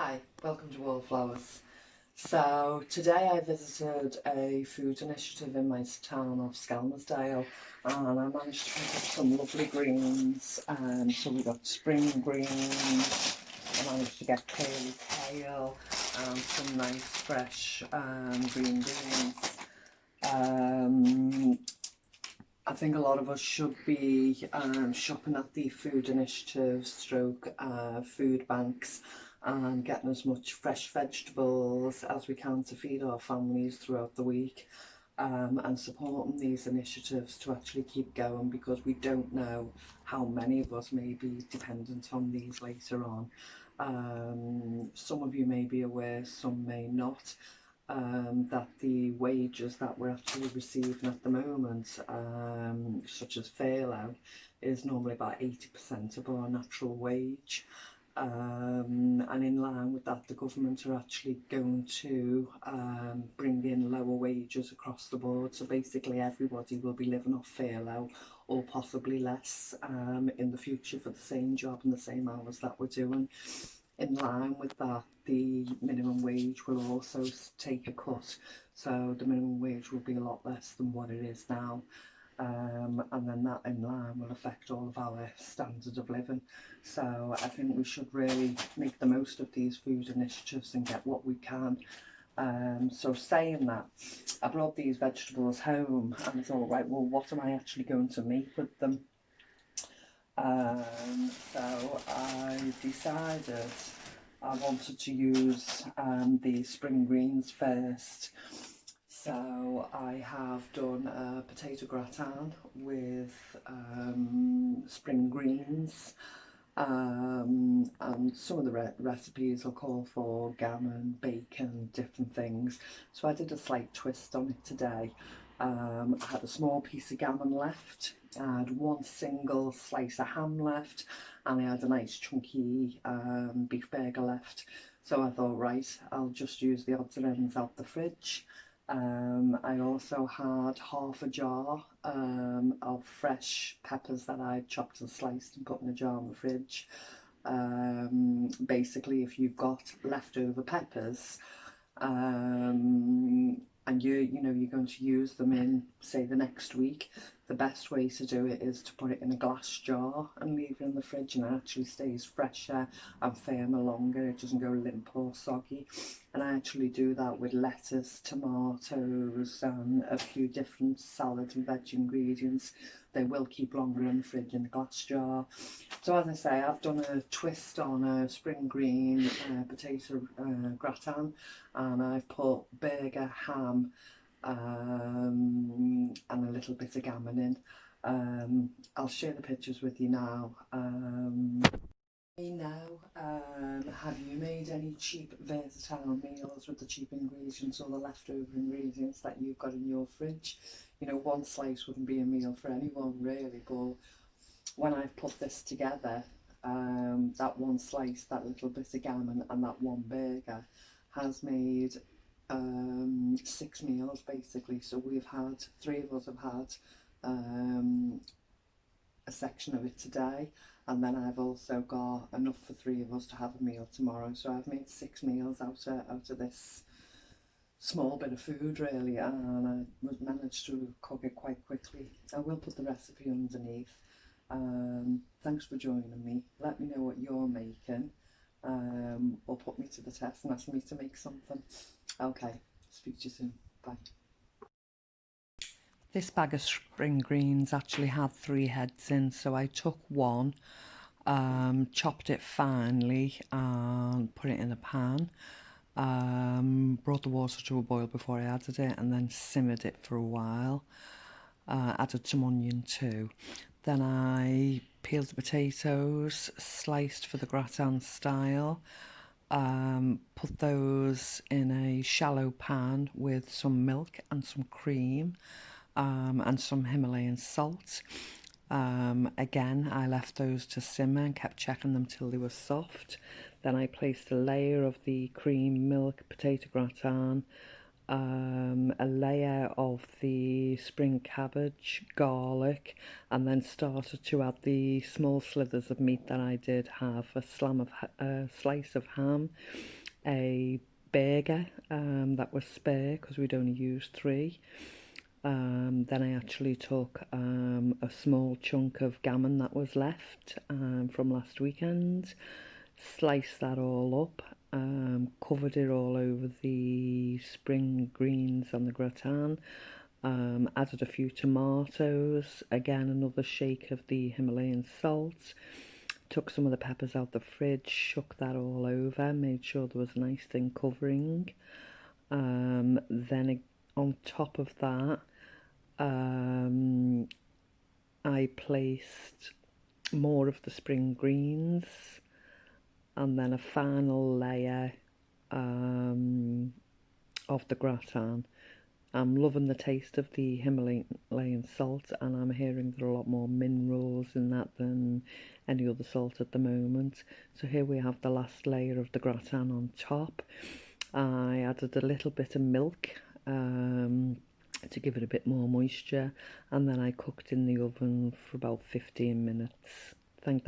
Hi, welcome to Wallflowers. So today I visited a food initiative in my town of Skelmersdale and I managed to pick up some lovely greens. So we got spring greens, I managed to get curly kale and some nice fresh green beans. I think a lot of us should be shopping at the food initiatives, food banks, and getting as much fresh vegetables as we can to feed our families throughout the week, and supporting these initiatives to actually keep going, because we don't know how many of us may be dependent on these later on. Some of you may be aware, some may not. That the wages that we're actually receiving at the moment, such as furlough, is normally about 80% of our natural wage. And in line with that, the government are actually going to bring in lower wages across the board. So basically everybody will be living off furlough or possibly less in the future for the same job and the same hours that we're doing. In line with that, the minimum wage will also take a cut, so the minimum wage will be a lot less than what it is now, and then that in line will affect all of our standard of living. So I think we should really make the most of these food initiatives and get what we can. So saying that, I brought these vegetables home and I thought, right, well, what am I actually going to make with them? So I decided I wanted to use the spring greens first. So I have done a potato gratin with spring greens, and some of the recipes will call for gammon, bacon, different things. So I did a slight twist on it today. I had a small piece of gammon left, I had one single slice of ham left, and I had a nice chunky beef burger left. So I thought, right, I'll just use the odds and ends out the fridge. I also had half a jar of fresh peppers that I chopped and sliced and put in a jar in the fridge. Basically, if you've got leftover peppers, and you're going to use them in, say, the next week, the best way to do it is to put it in a glass jar and leave it in the fridge, and it actually stays fresher and firmer longer. It doesn't go limp or soggy. And I actually do that with lettuce, tomatoes, and a few different salad and veg ingredients. They will keep longer in the fridge in a glass jar. So as I say, I've done a twist on a spring green potato gratin, and I've put burger, ham, and a little bit of gammon in. I'll share the pictures with you now. Have you made any cheap versatile meals with the cheap ingredients or the leftover ingredients that you've got in your fridge? You know, one slice wouldn't be a meal for anyone really, but when I've put this together, that one slice, that little bit of gammon and that one burger has made 6 meals basically. So three of us have had a section of it today, and then I've also got enough for 3 of us to have a meal tomorrow. So I've made 6 meals out of this small bit of food really, and I managed to cook it quite quickly. I will put the recipe underneath. Thanks for joining me. Let me know what you're making, or put me to the test and ask me to make something. Okay, speak to you soon. Bye. This bag of spring greens actually had 3 heads in, so I took one, chopped it finely and put it in a pan, brought the water to a boil before I added it, and then simmered it for a while. Added some onion too. Then I peeled the potatoes, sliced for the gratin style, put those in a shallow pan with some milk and some cream, and some Himalayan salt. Again, I left those to simmer and kept checking them till they were soft. Then I placed a layer of the cream, milk, potato gratin a layer of the spring cabbage, garlic, and then started to add the small slithers of meat that I did have, a slice of ham, a burger that was spare because we'd only used 3. Then I actually took a small chunk of gammon that was left from last weekend, sliced that all up, covered it all over the spring greens and the gratin, added a few tomatoes, again another shake of the Himalayan salt, took some of the peppers out the fridge, shook that all over, made sure there was a nice thin covering. Then on top of that, I placed more of the spring greens and then a final layer of the gratin. I'm loving the taste of the Himalayan salt, and I'm hearing there are a lot more minerals in that than any other salt at the moment. So here we have the last layer of the gratin on top. I added a little bit of milk to give it a bit more moisture, and then I cooked in the oven for about 15 minutes. Thank